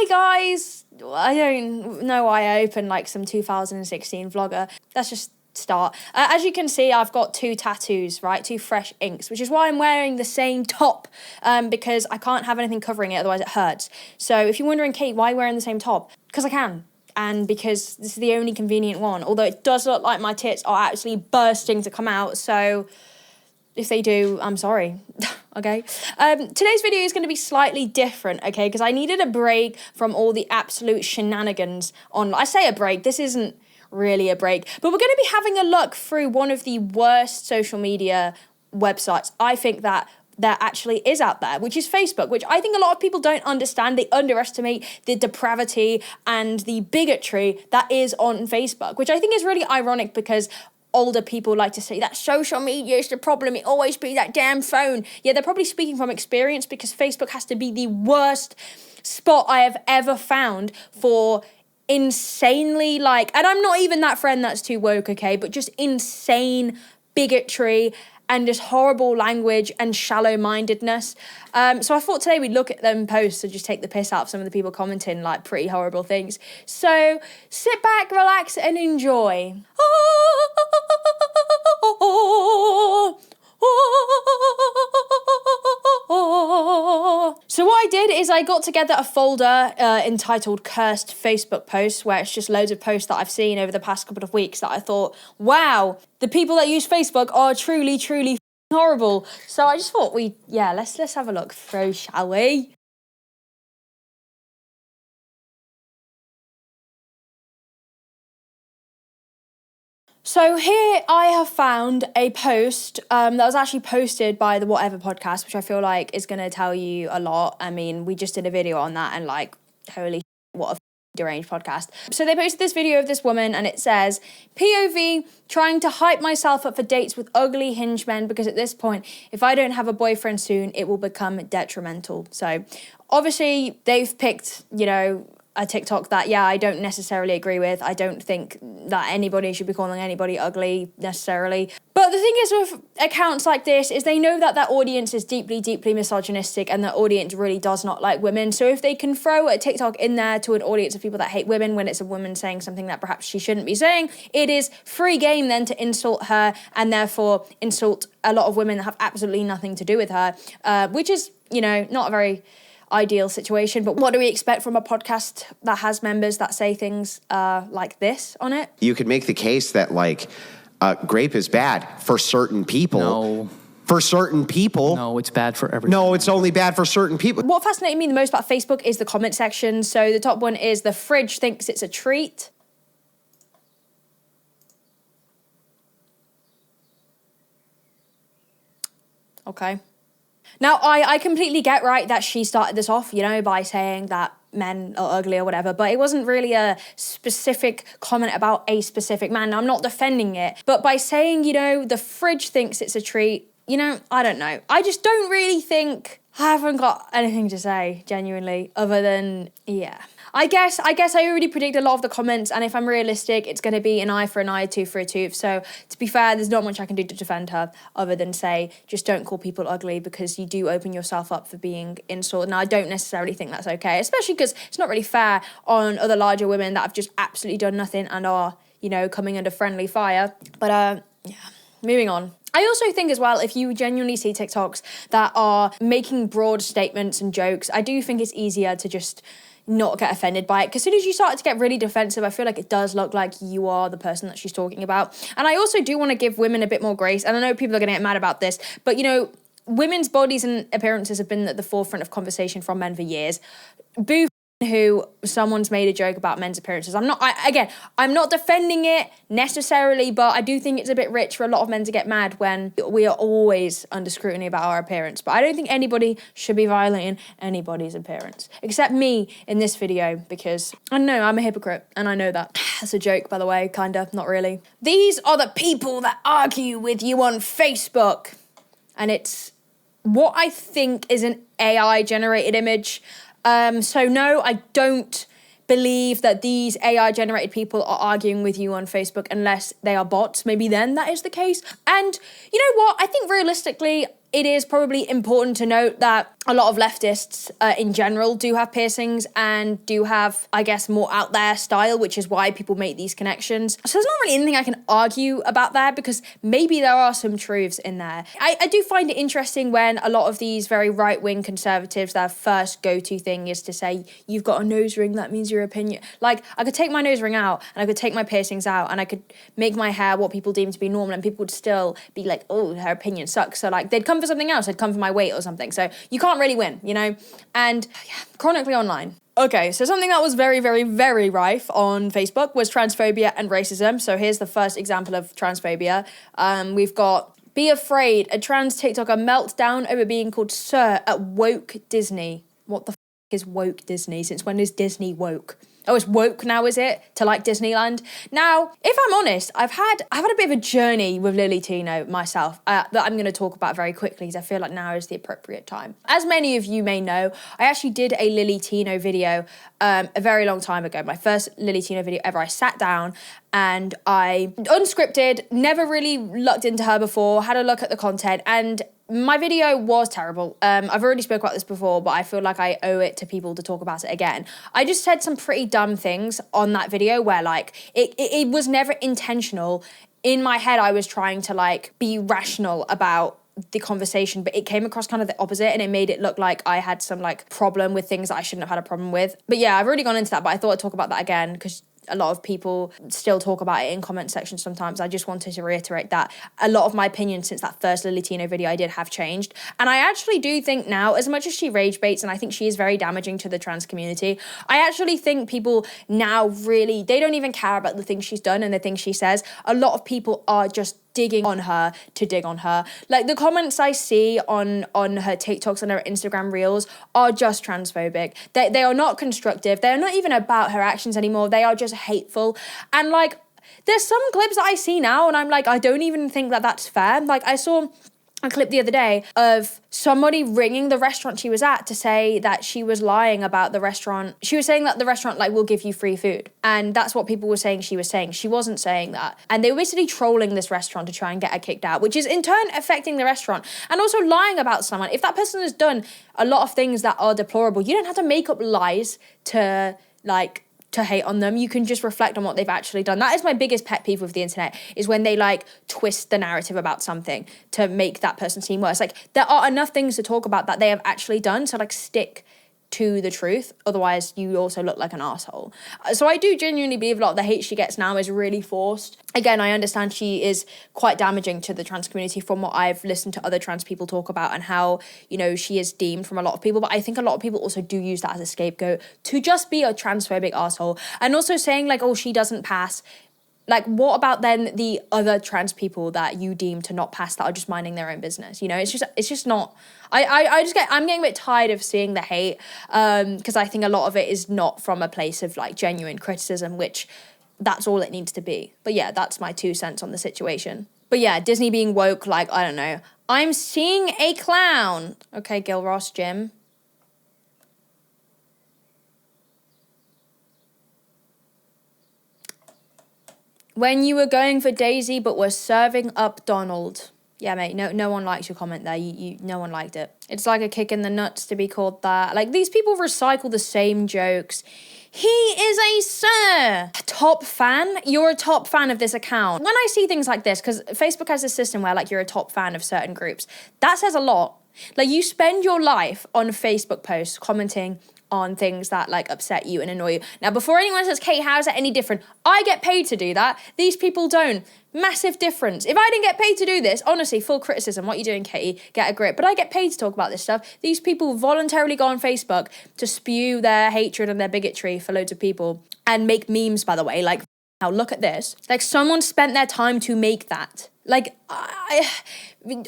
Hi guys! I don't know why I opened like some 2016 vlogger. Let's just start. As you can see, I've got 2 tattoos, right? 2 fresh inks, which is why I'm wearing the same top, because I can't have anything covering it, otherwise it hurts. So if you're wondering, Kate, why are you wearing the same top? Because I can. And because this is the only convenient one, although it does look like my tits are actually bursting to come out, so if they do, I'm sorry. Okay. Today's video is going to be slightly different, okay, because I needed a break from all the absolute shenanigans on. I say a break, this isn't really a break, but we're going to be having a look through one of the worst social media websites I think that there actually is out there, which is Facebook, which I think a lot of people don't understand. They underestimate the depravity and the bigotry that is on Facebook, which I think is really ironic because older people like to say that social media is the problem, it always be that damn phone. Yeah, they're probably speaking from experience because Facebook has to be the worst spot I have ever found for insanely and I'm not even that friend that's too woke, okay, but just insane bigotry and just horrible language and shallow-mindedness. So I thought today we'd look at them posts and just take the piss out of some of the people commenting pretty horrible things. So sit back, relax, and enjoy. So what I did is I got together a folder entitled Cursed Facebook Posts, where it's just loads of posts that I've seen over the past couple of weeks that I thought, wow, the people that use Facebook are truly, truly horrible. So I just thought let's have a look through, shall we? So here I have found a post that was actually posted by the Whatever podcast, which I feel like is going to tell you a lot. I mean, we just did a video on that and holy what a deranged podcast. So they posted this video of this woman and it says, POV, trying to hype myself up for dates with ugly hinge men because at this point, if I don't have a boyfriend soon, it will become detrimental. So obviously they've picked, a TikTok that, I don't necessarily agree with. I don't think that anybody should be calling anybody ugly necessarily. But the thing is with accounts like this is they know that their audience is deeply, deeply misogynistic and their audience really does not like women. So if they can throw a TikTok in there to an audience of people that hate women when it's a woman saying something that perhaps she shouldn't be saying, it is free game then to insult her and therefore insult a lot of women that have absolutely nothing to do with her, which is, not a very ideal situation. But what do we expect from a podcast that has members that say things like this on it? You could make the case that grape is bad for certain people. No. For certain people. No, it's bad for everyone. No, it's only bad for certain people. What fascinated me the most about Facebook is the comment section. So the top one is, the fridge thinks it's a treat. Okay. Now, I completely get, right, that she started this off, by saying that men are ugly or whatever, but it wasn't really a specific comment about a specific man. Now, I'm not defending it, but by saying, the fridge thinks it's a treat, I don't know. I just don't really think, I haven't got anything to say, genuinely, other than, I guess I already predict a lot of the comments, and if I'm realistic, it's going to be an eye for an eye, a tooth for a tooth. So, to be fair, there's not much I can do to defend her other than say, just don't call people ugly because you do open yourself up for being insulted. Now, I don't necessarily think that's okay, especially because it's not really fair on other larger women that have just absolutely done nothing and are, coming under friendly fire. But, moving on. I also think as well, if you genuinely see TikToks that are making broad statements and jokes, I do think it's easier to just not get offended by it. Because as soon as you start to get really defensive, I feel like it does look like you are the person that she's talking about. And I also do want to give women a bit more grace. And I know people are going to get mad about this, but women's bodies and appearances have been at the forefront of conversation from men for years. Boo who someone's made a joke about men's appearances. I'm not defending it necessarily, but I do think it's a bit rich for a lot of men to get mad when we are always under scrutiny about our appearance. But I don't think anybody should be violating anybody's appearance, except me in this video, because I don't know, I'm a hypocrite, and I know that. That's a joke, by the way, kinda, not really. These are the people that argue with you on Facebook. And it's what I think is an AI-generated image. So no, I don't believe that these AI-generated people are arguing with you on Facebook unless they are bots. Maybe then that is the case. And you know what? I think realistically, it is probably important to note that a lot of leftists in general do have piercings and do have, I guess, more out there style, which is why people make these connections. So there's not really anything I can argue about there, because maybe there are some truths in there. I do find it interesting when a lot of these very right-wing conservatives, their first go-to thing is to say, you've got a nose ring, that means your opinion. Like, I could take my nose ring out and I could take my piercings out and I could make my hair what people deem to be normal, and people would still be like, oh, her opinion sucks. So like, they'd come for something else, they'd come for my weight or something. So you can't really win, you know? And yeah, chronically online. Okay, so something that was very, very, very rife on Facebook was transphobia and racism. So here's the first example of transphobia. We've got, be afraid, a trans TikToker melts down over being called sir at woke Disney. What the is woke Disney? Since when is Disney woke? Oh, it's woke now, is it? To like Disneyland? Now, if I'm honest, I've had a bit of a journey with Lily Tino myself that I'm going to talk about very quickly, because I feel like now is the appropriate time. As many of you may know, I actually did a Lily Tino video a very long time ago. My first Lily Tino video ever. I sat down and I, unscripted, never really looked into her before, had a look at the content, and my video was terrible. I've already spoke about this before, but I feel like I owe it to people to talk about it again. I just said some pretty dumb things on that video where like, it was never intentional. In my head, I was trying to like be rational about the conversation, but it came across kind of the opposite, and it made it look like I had some like problem with things that I shouldn't have had a problem with. But yeah, I've already gone into that, but I thought I'd talk about that again because a lot of people still talk about it in comment sections sometimes. I just wanted to reiterate that a lot of my opinions since that first Lily Tino video I did have changed. And I actually do think now, as much as she rage baits, and I think she is very damaging to the trans community, I actually think people now really, they don't even care about the things she's done and the things she says. A lot of people are just digging on her to dig on her. Like, the comments I see on her TikToks and her Instagram reels are just transphobic. They are not constructive. They're not even about her actions anymore. They are just hateful. And like, there's some clips that I see now and I'm like, I don't even think that that's fair. Like, I saw a clip the other day of somebody ringing the restaurant she was at to say that she was lying about the restaurant. She was saying that the restaurant like will give you free food. And that's what people were saying she was saying. She wasn't saying that. And they were basically trolling this restaurant to try and get her kicked out, which is in turn affecting the restaurant and also lying about someone. If that person has done a lot of things that are deplorable, you don't have to make up lies to hate on them. You can just reflect on what they've actually done. That is my biggest pet peeve with the internet, is when they like twist the narrative about something to make that person seem worse. Like, there are enough things to talk about that they have actually done, so like stick to the truth. Otherwise, you also look like an asshole. So I do genuinely believe a lot of the hate she gets now is really forced. Again, I understand she is quite damaging to the trans community from what I've listened to other trans people talk about and how, you know, she is deemed from a lot of people. But I think a lot of people also do use that as a scapegoat to just be a transphobic asshole. And also saying like, oh, she doesn't pass. Like, what about then the other trans people that you deem to not pass that are just minding their own business? You know, it's just not. I'm getting a bit tired of seeing the hate, because I think a lot of it is not from a place of like genuine criticism, which that's all it needs to be. But yeah, that's my 2 cents on the situation. But yeah, Disney being woke, like, I don't know. I'm seeing a clown. Okay, Gil Ross, Jim. When you were going for Daisy but were serving up Donald. Yeah, mate, no one likes your comment there. No one liked it. It's like a kick in the nuts to be called that. Like, these people recycle the same jokes. He is a sir. Top fan? You're a top fan of this account. When I see things like this, because Facebook has a system where like you're a top fan of certain groups, that says a lot. Like, you spend your life on Facebook posts commenting on things that like upset you and annoy you. Now, before anyone says, Kate, how is that any different? I get paid to do that. These people don't. Massive difference. If I didn't get paid to do this, honestly, full criticism. What are you doing, Katie? Get a grip. But I get paid to talk about this stuff. These people voluntarily go on Facebook to spew their hatred and their bigotry for loads of people and make memes, by the way. Like, now look at this. Like, someone spent their time to make that. Like, I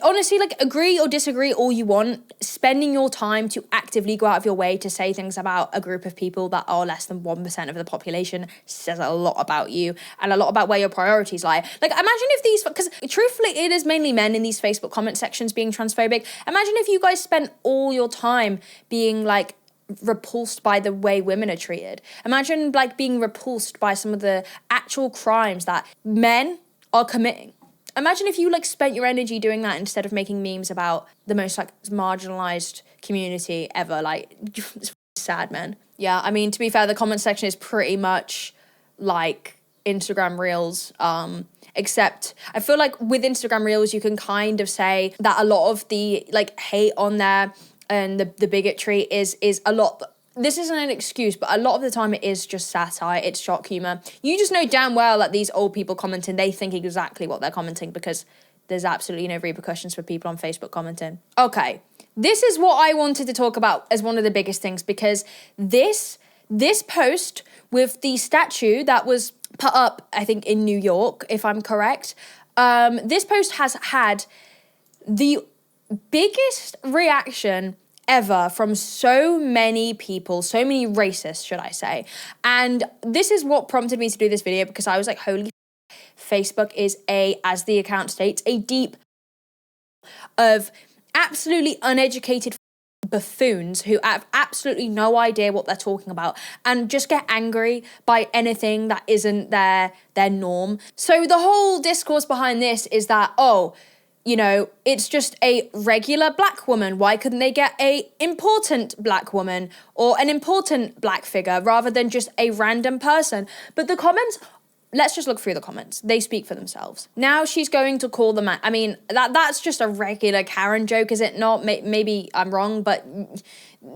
honestly, like, agree or disagree all you want. Spending your time to actively go out of your way to say things about a group of people that are less than 1% of the population says a lot about you and a lot about where your priorities lie. Like, imagine if these, because truthfully, it is mainly men in these Facebook comment sections being transphobic. Imagine if you guys spent all your time being, like, repulsed by the way women are treated. Imagine, like, being repulsed by some of the actual crimes that men are committing. Imagine if you like spent your energy doing that instead of making memes about the most like marginalized community ever. Like, it's sad, man. Yeah, I mean, to be fair, the comment section is pretty much like Instagram Reels, except I feel like with Instagram Reels, you can kind of say that a lot of the like hate on there and the bigotry is a lot. This isn't an excuse, but a lot of the time it is just satire, it's shock humor. You just know damn well that these old people commenting, they think exactly what they're commenting because there's absolutely no repercussions for people on Facebook commenting. Okay, this is what I wanted to talk about as one of the biggest things, because this post with the statue that was put up, I think in New York, if I'm correct, this post has had the biggest reaction ever from so many people, so many racists, should I say. And this is what prompted me to do this video, because I was like, holy Facebook is as the account states, a deep of absolutely uneducated buffoons who have absolutely no idea what they're talking about and just get angry by anything that isn't their norm. So the whole discourse behind this is that, you know, it's just a regular black woman. Why couldn't they get a important black woman or an important black figure rather than just a random person? But the comments, let's just look through the comments. They speak for themselves. Now she's going to call the man. I mean, that's just a regular Karen joke, is it not? Maybe I'm wrong, but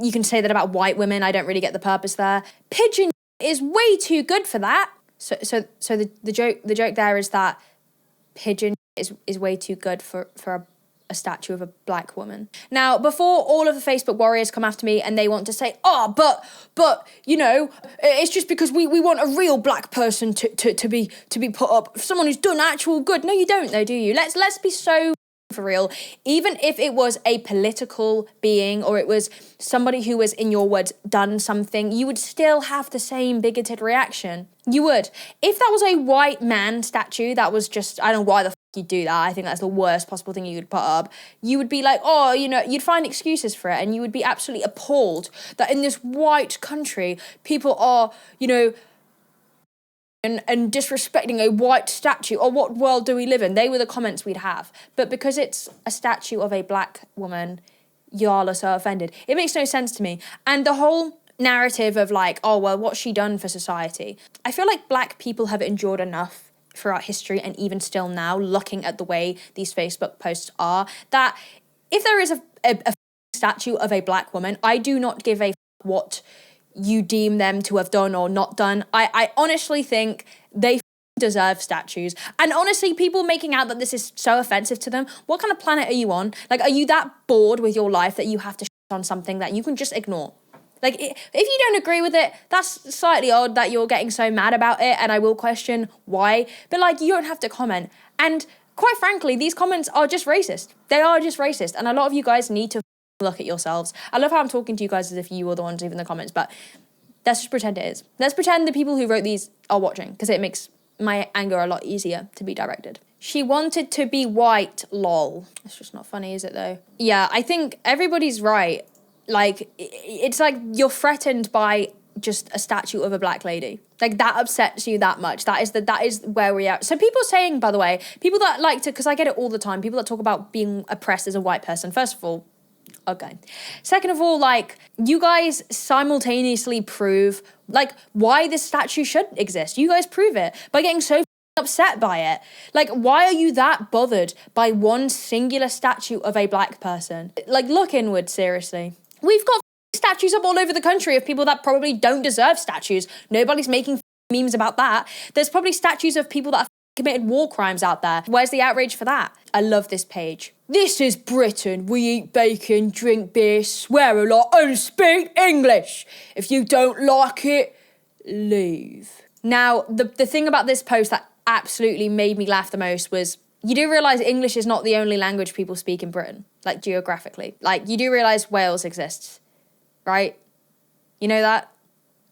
you can say that about white women. I don't really get the purpose there. Pigeon is way too good for that. So the joke there is that pigeon is way too good for a statue of a black woman. Now, before all of the Facebook warriors come after me and they want to say, but you know, it's just because we want a real black person to be put up, someone who's done actual good. No, you don't though, do you? Let's be so for real. Even if it was a political being or it was somebody who was, in your words, done something, you would still have the same bigoted reaction. You would. If that was a white man statue that was just, I don't know why the you'd do that. I think that's the worst possible thing you could put up. You would be like, you know, you'd find excuses for it and you would be absolutely appalled that in this white country, people are, you know, and disrespecting a white statue. Or what world do we live in? They were the comments we'd have. But because it's a statue of a black woman, y'all are so offended. It makes no sense to me. And the whole narrative of like, what's she done for society? I feel like black people have endured enough throughout history and even still now, looking at the way these Facebook posts are, that if there is a statue of a black woman, I do not give a what you deem them to have done or not done. I honestly think they deserve statues. And honestly, people making out that this is so offensive to them, what kind of planet are you on? Like, are you that bored with your life that you have to on something that you can just ignore? Like, if you don't agree with it, that's slightly odd that you're getting so mad about it, and I will question why. But, like, you don't have to comment. And quite frankly, these comments are just racist. They are just racist. And a lot of you guys need to look at yourselves. I love how I'm talking to you guys as if you were the ones leaving the comments, but let's just pretend it is. Let's pretend the people who wrote these are watching, because it makes my anger a lot easier to be directed. She wanted to be white, lol. It's just not funny, is it, though? Yeah, I think everybody's right. Like, it's like you're threatened by just a statue of a black lady. Like, that upsets you that much. That is where we are. So people saying, by the way, people that like to, because I get it all the time, people that talk about being oppressed as a white person, first of all, okay. Second of all, like, you guys simultaneously prove, like, why this statue should exist. You guys prove it by getting so upset by it. Like, why are you that bothered by one singular statue of a black person? Like, look inward, seriously. We've got statues up all over the country of people that probably don't deserve statues. Nobody's making memes about that. There's probably statues of people that have committed war crimes out there. Where's the outrage for that? I love this page. This is Britain. We eat bacon, drink beer, swear a lot, and speak English. If you don't like it, leave. Now, the thing about this post that absolutely made me laugh the most was, you do realise English is not the only language people speak in Britain, like geographically. Like, you do realise Wales exists, right? You know that?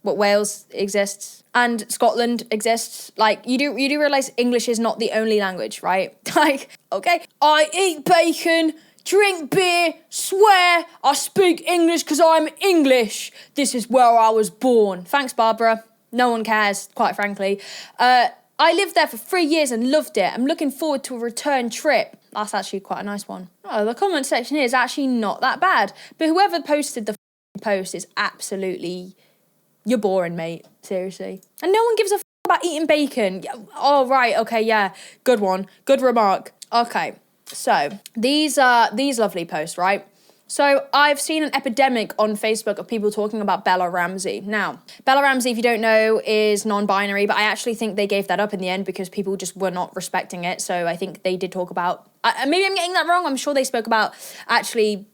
What, Wales exists and Scotland exists. Like, you do realise English is not the only language, right? Like, okay, I eat bacon, drink beer, swear, I speak English because I'm English. This is where I was born. Thanks, Barbara. No one cares, quite frankly. I lived there for 3 years and loved it. I'm looking forward to a return trip. That's actually quite a nice one. Oh, the comment section here is actually not that bad. But whoever posted the post is absolutely... You're boring, mate. Seriously. And no one gives a about eating bacon. Oh, right. Okay, yeah. Good one. Good remark. Okay. So, these are these lovely posts, right? So I've seen an epidemic on Facebook of people talking about Bella Ramsey. Now, Bella Ramsey, if you don't know, is non-binary, but I actually think they gave that up in the end because people just were not respecting it. So I think they did talk about, maybe I'm getting that wrong. I'm sure they spoke about actually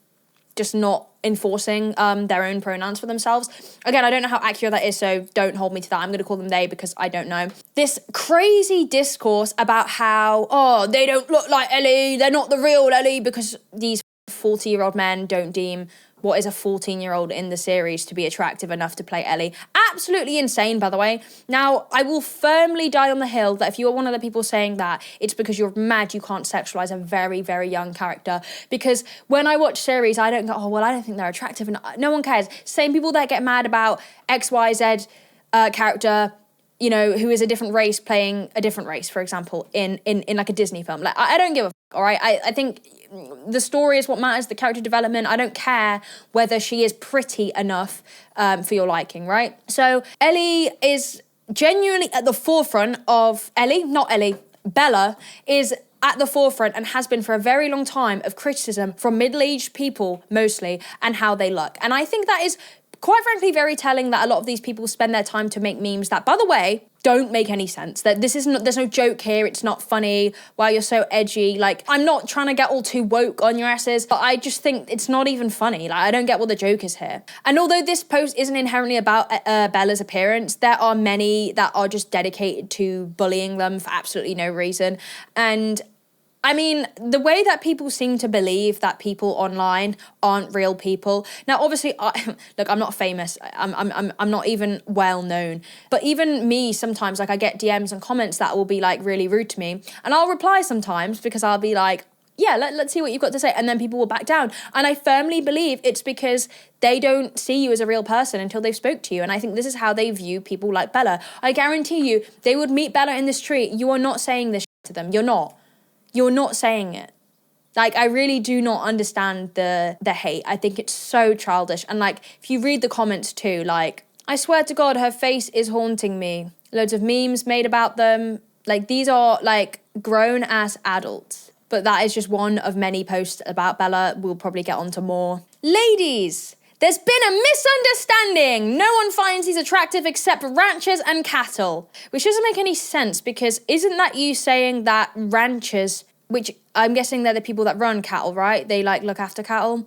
just not enforcing their own pronouns for themselves. Again, I don't know how accurate that is, so don't hold me to that. I'm going to call them they because I don't know. This crazy discourse about how, oh, they don't look like Ellie, they're not the real Ellie, because these 40-year-old men don't deem what is a 14-year-old in the series to be attractive enough to play Ellie. Absolutely insane, by the way. Now, I will firmly die on the hill that if you are one of the people saying that, it's because you're mad you can't sexualize a very, very young character. Because when I watch series, I don't go, oh, well, I don't think they're attractive. And no one cares. Same people that get mad about XYZ character, you know, who is a different race playing a different race, for example, in like a Disney film. Like, I don't give a f***, all right? I think the story is what matters, the character development. I don't care whether she is pretty enough for your liking, right? So Ellie is genuinely at the forefront of... Bella is at the forefront and has been for a very long time of criticism from middle-aged people, mostly, and how they look. And I think that is... quite frankly, very telling that a lot of these people spend their time to make memes that, by the way, don't make any sense. That this isn't, there's no joke here, it's not funny, wow, you're so edgy. Like, I'm not trying to get all too woke on your asses, but I just think it's not even funny. Like, I don't get what the joke is here. And although this post isn't inherently about Bella's appearance, there are many that are just dedicated to bullying them for absolutely no reason. And I mean, the way that people seem to believe that people online aren't real people. Now, obviously, look, I'm not famous. I'm not even well known. But even me, sometimes, like, I get DMs and comments that will be like really rude to me, and I'll reply sometimes because I'll be like, yeah, let's see what you've got to say, and then people will back down. And I firmly believe it's because they don't see you as a real person until they've spoke to you. And I think this is how they view people like Bella. I guarantee you, they would meet Bella in the street. You are not saying this to them. You're not. You're not saying it. Like, I really do not understand the hate. I think it's so childish. And, like, if you read the comments too, like, I swear to God, her face is haunting me. Loads of memes made about them. Like, these are, like, grown-ass adults. But that is just one of many posts about Bella. We'll probably get on to more. Ladies, there's been a misunderstanding. No one finds these attractive except ranchers and cattle. Which doesn't make any sense, because isn't that you saying that ranchers, which I'm guessing they're the people that run cattle, right? They, like, look after cattle.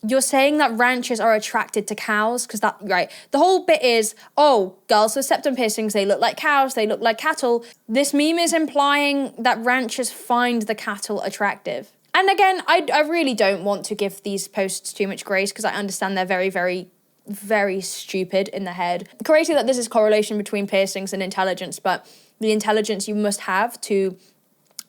You're saying that ranchers are attracted to cows? Because that, right. The whole bit is, oh, girls with septum piercings, they look like cows, they look like cattle. This meme is implying that ranchers find the cattle attractive. And again, I really don't want to give these posts too much grace because I understand they're very, very, very stupid in the head. Crazy that this is correlation between piercings and intelligence, but the intelligence you must have to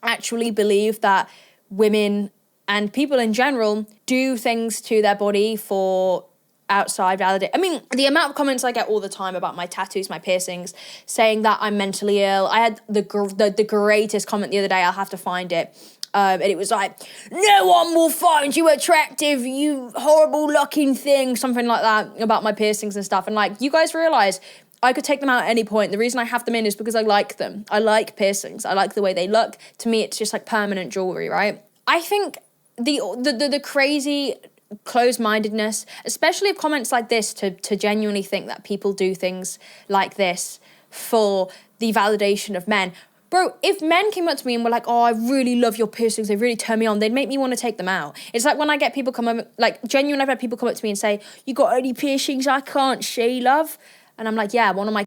actually believe that women and people in general do things to their body for outside validate. I mean, the amount of comments I get all the time about my tattoos, my piercings, saying that I'm mentally ill. I had the greatest comment the other day. I'll have to find it. And it was like, no one will find you attractive, you horrible looking thing, something like that about my piercings and stuff. And, like, you guys realize I could take them out at any point. The reason I have them in is because I like them. I like piercings. I like the way they look. To me, it's just like permanent jewelry, right? I think the crazy closed-mindedness, especially of comments like this, to genuinely think that people do things like this for the validation of men. Bro, if men came up to me and were like, oh, I really love your piercings, they really turn me on, they'd make me want to take them out. It's like when I get people come up, like, genuinely, I've had people come up to me and say, you got any piercings I can't see, love? And I'm like, yeah, one of my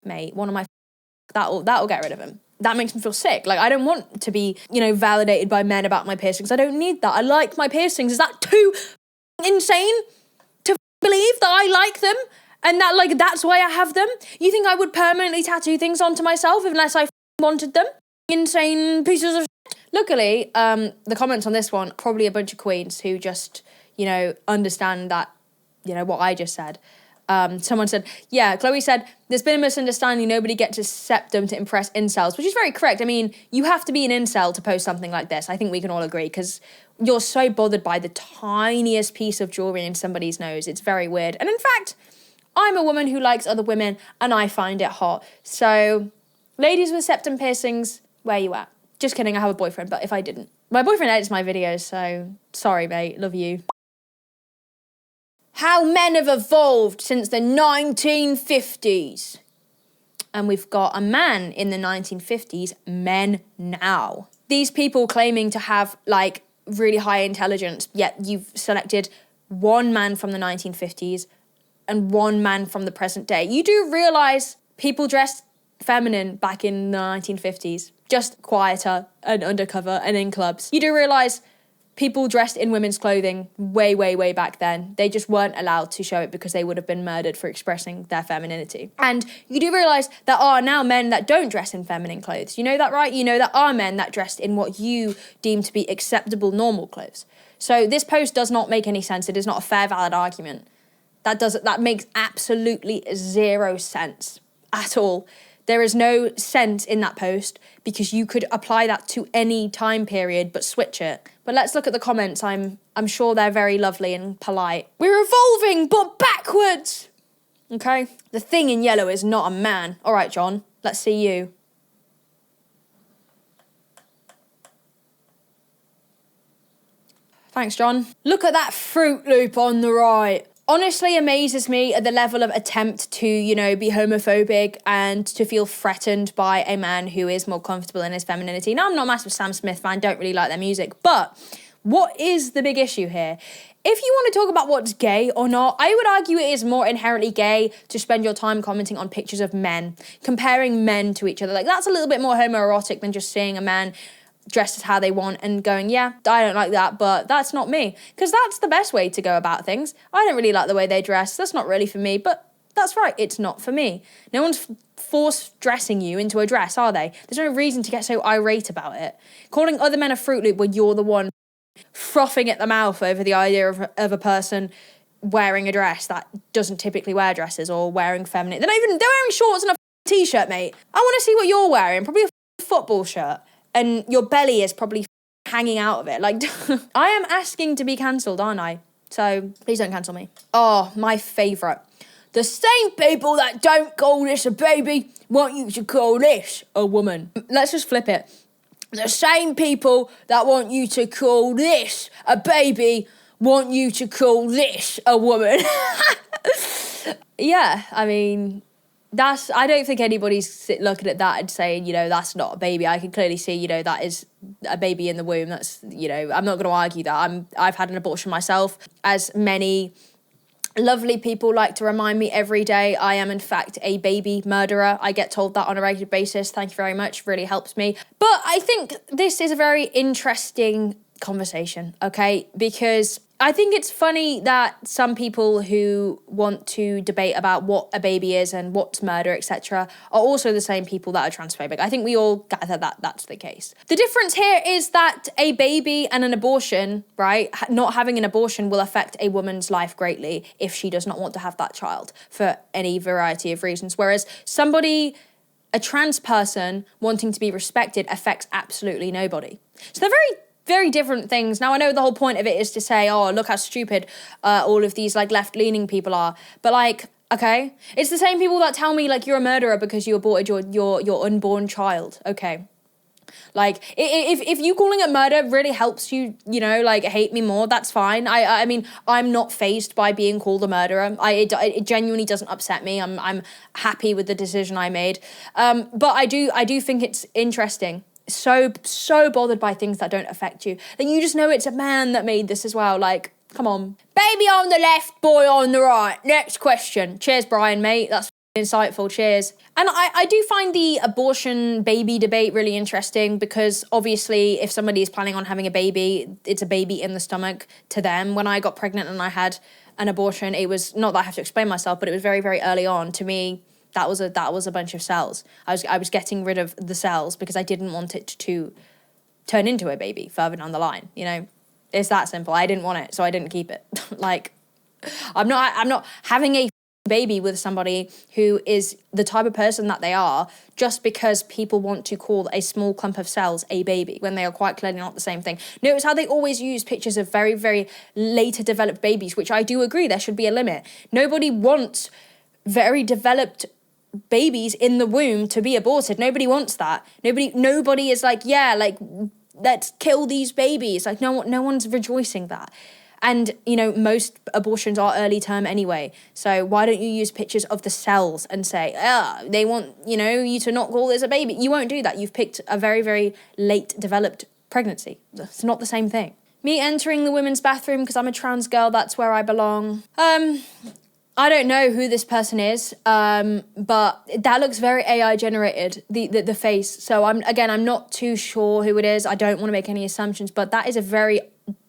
mate, one of my that'll get rid of him. That makes me feel sick. Like, I don't want to be, you know, validated by men about my piercings. I don't need that. I like my piercings. Is that too insane to believe that I like them? And that, like, that's why I have them? You think I would permanently tattoo things onto myself unless I wanted them? Insane pieces of shit. Luckily, the comments on this one, probably a bunch of queens who just, you know, understand that, you know, what I just said. Someone said, yeah, Chloe said, there's been a misunderstanding. Nobody gets a septum to impress incels, which is very correct. I mean, you have to be an incel to post something like this. I think we can all agree, because you're so bothered by the tiniest piece of jewelry in somebody's nose. It's very weird. And in fact, I'm a woman who likes other women and I find it hot. So, ladies with septum piercings, where you at? Just kidding, I have a boyfriend, but if I didn't. My boyfriend edits my videos, so sorry, mate, love you. How men have evolved since the 1950s. And we've got a man in the 1950s, men now. These people claiming to have, like, really high intelligence, yet you've selected one man from the 1950s and one man from the present day. You do realise people dressed feminine back in the 1950s, just quieter and undercover and in clubs. You do realise people dressed in women's clothing way, way, way back then. They just weren't allowed to show it because they would have been murdered for expressing their femininity. And you do realise there are now men that don't dress in feminine clothes. You know that, right? You know there are men that dressed in what you deem to be acceptable, normal clothes. So this post does not make any sense. It is not a fair, valid argument. That makes absolutely zero sense at all. There is no sense in that post because you could apply that to any time period but switch it. But let's look at the comments. I'm sure they're very lovely and polite. We're evolving but backwards. Okay? The thing in yellow is not a man. All right, John, let's see you. Thanks, John. Look at that Fruit Loop on the right. Honestly amazes me at the level of attempt to, be homophobic and to feel threatened by a man who is more comfortable in his femininity. Now, I'm not a massive Sam Smith fan, don't really like their music, but what is the big issue here? If you want to talk about what's gay or not, I would argue it is more inherently gay to spend your time commenting on pictures of men, comparing men to each other. Like, that's a little bit more homoerotic than just seeing a man dressed as how they want and going, yeah, I don't like that, but that's not me. Because that's the best way to go about things. I don't really like the way they dress. That's not really for me, but that's right, it's not for me. No one's force dressing you into a dress, are they? There's no reason to get so irate about it. Calling other men a Fruit Loop when you're the one frothing at the mouth over the idea of a person wearing a dress that doesn't typically wear dresses or wearing feminine. They're wearing shorts and a t-shirt, mate. I want to see what you're wearing. Probably a football shirt. And your belly is probably hanging out of it. Like, I am asking to be cancelled, aren't I? So, please don't cancel me. Oh, my favourite. The same people that don't call this a baby want you to call this a woman. Let's just flip it. The same people that want you to call this a baby want you to call this a woman. Yeah, I mean, I don't think anybody's looking at that and saying, that's not a baby. I can clearly see, that is a baby in the womb. That's, I'm not going to argue that. I've had an abortion myself. As many lovely people like to remind me every day, I am in fact a baby murderer. I get told that on a regular basis. Thank you very much. Really helps me. But I think this is a very interesting conversation, okay? Because I think it's funny that some people who want to debate about what a baby is and what's murder, etc., are also the same people that are transphobic. I think we all gather that that's the case. The difference here is that a baby and an abortion, right, not having an abortion will affect a woman's life greatly if she does not want to have that child for any variety of reasons. Whereas a trans person wanting to be respected affects absolutely nobody. So they're very, very different things. Now, I know the whole point of it is to say, oh, look how stupid all of these, left-leaning people are. But, okay, it's the same people that tell me, you're a murderer because you aborted your unborn child. Okay. If you calling it murder really helps you, hate me more, that's fine. I mean, I'm not fazed by being called a murderer. It genuinely doesn't upset me. I'm happy with the decision I made. But I do think it's interesting. So bothered by things that don't affect you. You just know it's a man that made this as well. Come on. Baby on the left, boy on the right. Next question. Cheers, Brian, mate. That's insightful. Cheers. And I do find the abortion baby debate really interesting because obviously if somebody is planning on having a baby, it's a baby in the stomach to them. When I got pregnant and I had an abortion, it was not that I have to explain myself, but it was very, very early on. To me, that was a bunch of cells. I was getting rid of the cells because I didn't want it to turn into a baby further down the line. It's that simple. I didn't want it, so I didn't keep it. I'm not having a baby with somebody who is the type of person that they are just because people want to call a small clump of cells a baby when they are quite clearly not the same thing. Notice how they always use pictures of very, very later developed babies, which I do agree there should be a limit. Nobody wants very developed babies in the womb to be aborted. Nobody wants that. Nobody is like, yeah, like, let's kill these babies. Like, no one's rejoicing that. And, you know, most abortions are early term anyway. So why don't you use pictures of the cells and say, they want, you know, you to not call this a baby. You won't do that. You've picked a very, very late developed pregnancy. It's not the same thing. Me entering the women's bathroom because I'm a trans girl, that's where I belong. I don't know who this person is, but that looks very AI generated, the face. So I'm not too sure who it is. I don't want to make any assumptions, but that is a very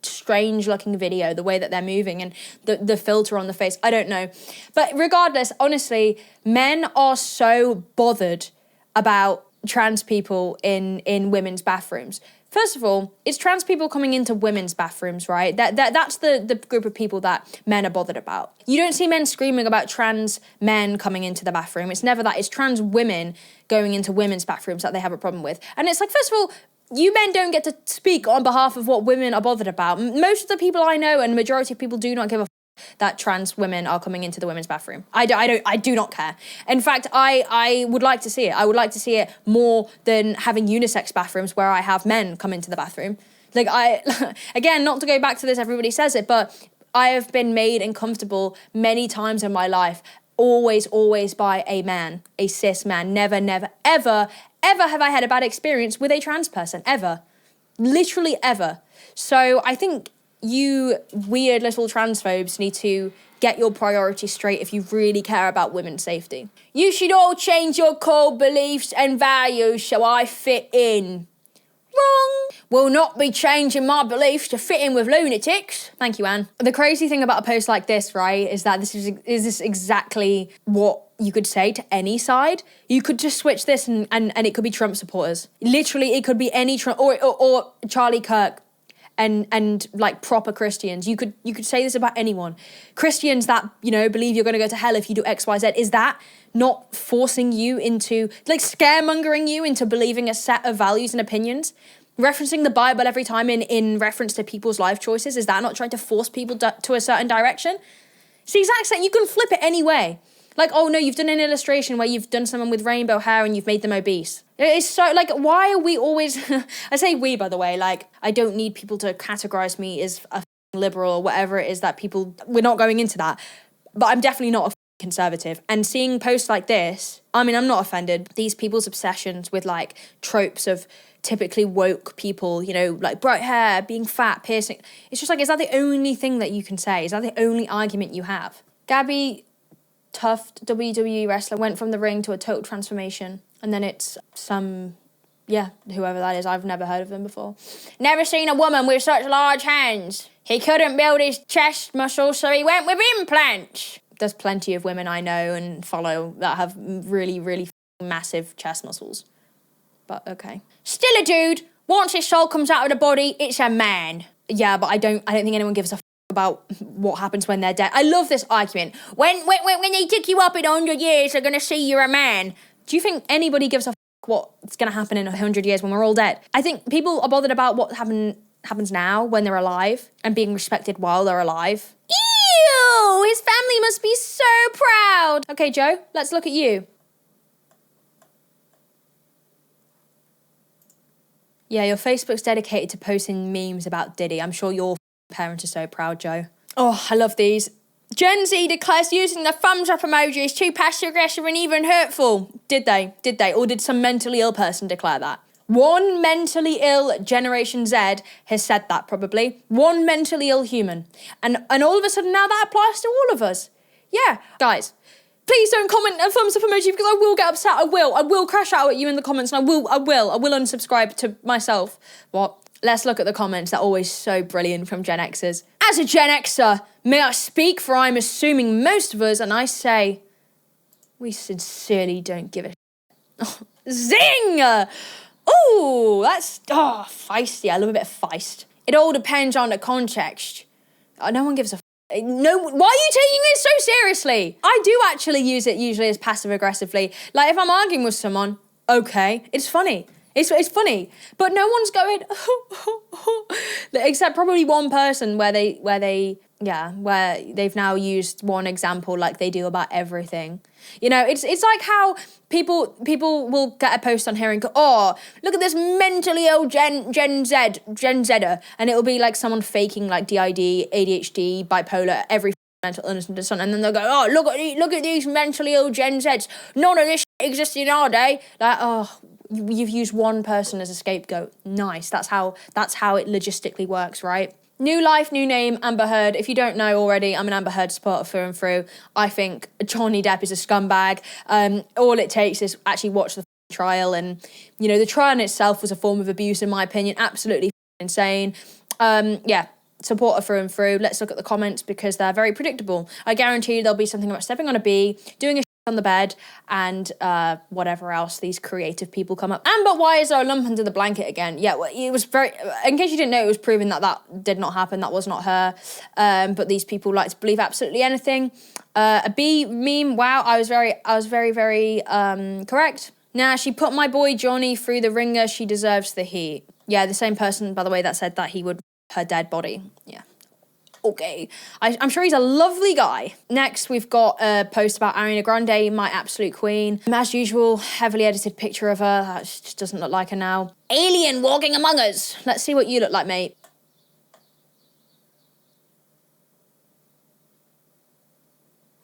strange looking video, the way that they're moving and the filter on the face. I don't know. But regardless, honestly, men are so bothered about trans people in women's bathrooms. First of all, it's trans people coming into women's bathrooms, right? That's the group of people that men are bothered about. You don't see men screaming about trans men coming into the bathroom. It's never that. It's trans women going into women's bathrooms that they have a problem with. And it's like, first of all, you men don't get to speak on behalf of what women are bothered about. Most of the people I know and the majority of people do not give a that trans women are coming into the women's bathroom. I do not care. In fact, I would like to see it. I would like to see it more than having unisex bathrooms where I have men come into the bathroom. Like, again, not to go back to this, everybody says it, but I have been made uncomfortable many times in my life, always by a man, a cis man. Never, ever have I had a bad experience with a trans person, ever. Literally ever. So I think you weird little transphobes need to get your priorities straight if you really care about women's safety. You should all change your core beliefs and values so I fit in. Wrong. Will not be changing my beliefs to fit in with lunatics. Thank you, Anne. The crazy thing about a post like this, right, is that this is exactly what you could say to any side. You could just switch this and it could be Trump supporters. Literally, it could be any Trump or Charlie Kirk. And like proper Christians. You could say this about anyone. Christians that, you know, believe you're going to go to hell if you do X, Y, Z. Is that not forcing you into, like, scaremongering you into believing a set of values and opinions? Referencing the Bible every time in reference to people's life choices, is that not trying to force people to a certain direction? It's the exact same. You can flip it any way. Like, oh no, you've done an illustration where you've done someone with rainbow hair and you've made them obese. It's so, like, why are we always, I say we, by the way, like, I don't need people to categorize me as a liberal or whatever it is that people, we're not going into that. But I'm definitely not a conservative. And seeing posts like this, I mean, I'm not offended. These people's obsessions with, like, tropes of typically woke people, you know, like bright hair, being fat, piercing. It's just like, is that the only thing that you can say? Is that the only argument you have? Gabby Tuft, WWE wrestler, went from the ring to a total transformation. And then it's whoever that is. I've never heard of them before. Never seen a woman with such large hands. He couldn't build his chest muscles, so he went with implants. There's plenty of women I know and follow that have really, really massive chest muscles. But okay. Still a dude. Once his soul comes out of the body, it's a man. Yeah, but I don't think anyone gives a about what happens when they're dead. I love this argument. When they dig you up in 100 years, they're going to see you're a man. Do you think anybody gives a what's going to happen in 100 years when we're all dead? I think people are bothered about what happens now when they're alive and being respected while they're alive. Ew! His family must be so proud. Okay, Joe, let's look at you. Yeah, your Facebook's dedicated to posting memes about Diddy. I'm sure your parents are so proud, Joe. Oh, I love these. Gen Z declares using the thumbs up emoji is too passive-aggressive and even hurtful. Did they? Or did some mentally ill person declare that? One mentally ill Generation Z has said that, probably. One mentally ill human. And all of a sudden now that applies to all of us. Yeah. Guys, please don't comment a thumbs up emoji because I will get upset. I will crash out at you in the comments and I will unsubscribe to myself. What? Let's look at the comments. They're always so brilliant from Gen Xers. As a Gen Xer, may I speak, for I'm assuming most of us, and I say, we sincerely don't give a oh, zing! Ooh, that's feisty. I love a bit of feist. It all depends on the context. No one gives a No, why are you taking this so seriously? I do actually use it usually as passive aggressively. Like if I'm arguing with someone, okay, it's funny. It's funny, but no one's going except probably one person where they've now used one example like they do about everything. You know, it's like how people will get a post on here and go, oh, look at this mentally ill Gen Zer, and it'll be like someone faking like DID, ADHD, bipolar, every mental illness under the sun, and then they'll go, oh, look at these mentally ill Gen Zs. None of this exists in our day. Like, oh, you've used one person as a scapegoat. Nice. That's how it logistically works, right? New life, new name, Amber Heard. If you don't know already, I'm an Amber Heard supporter through and through. I think Johnny Depp is a scumbag. All it takes is actually watch the trial, and you know the trial in itself was a form of abuse, in my opinion. Absolutely insane. Supporter through and through. Let's look at the comments because they're very predictable. I guarantee you there'll be something about stepping on a bee, doing a on the bed, and whatever else these creative people come up. But why is there a lump under the blanket again? Yeah, well, it was very, in case you didn't know, it was proven that did not happen. That was not her. But these people like to believe absolutely anything. A bee meme, wow, I was very, very correct. Nah, she put my boy Johnny through the ringer. She deserves the heat. Yeah, the same person, by the way, that said that he would her dead body. Yeah. Okay. I'm sure he's a lovely guy. Next, we've got a post about Ariana Grande, my absolute queen. As usual, heavily edited picture of her. That just doesn't look like her now. Alien walking among us. Let's see what you look like, mate.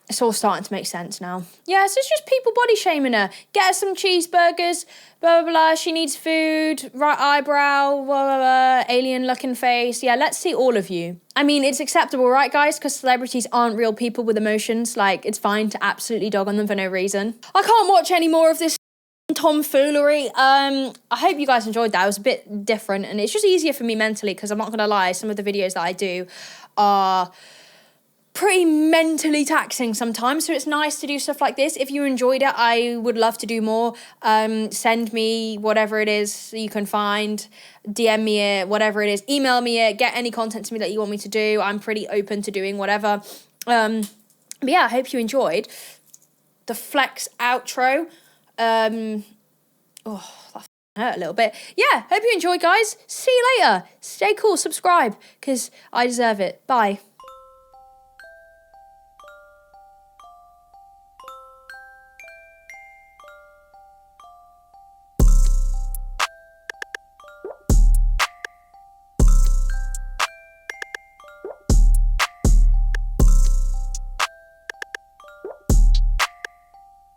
It's all starting to make sense now. Yeah, so it's just people body shaming her. Get her some cheeseburgers, blah, blah, blah. She needs food, right eyebrow, blah, blah, blah. Alien looking face. Yeah, let's see all of you. I mean, it's acceptable, right, guys? Because celebrities aren't real people with emotions. Like, it's fine to absolutely dog on them for no reason. I can't watch any more of this tomfoolery. I hope you guys enjoyed that. It was a bit different, and it's just easier for me mentally because I'm not going to lie, some of the videos that I do are pretty mentally taxing sometimes, so it's nice to do stuff like this. If you enjoyed it, I would love to do more. Send me whatever it is you can find, DM me it, whatever it is, email me it, get any content to me that you want me to do. I'm pretty open to doing whatever. But yeah, I hope you enjoyed the flex outro. That hurt a little bit. Yeah, hope you enjoyed, guys. See you later. Stay cool, subscribe, because I deserve it. Bye.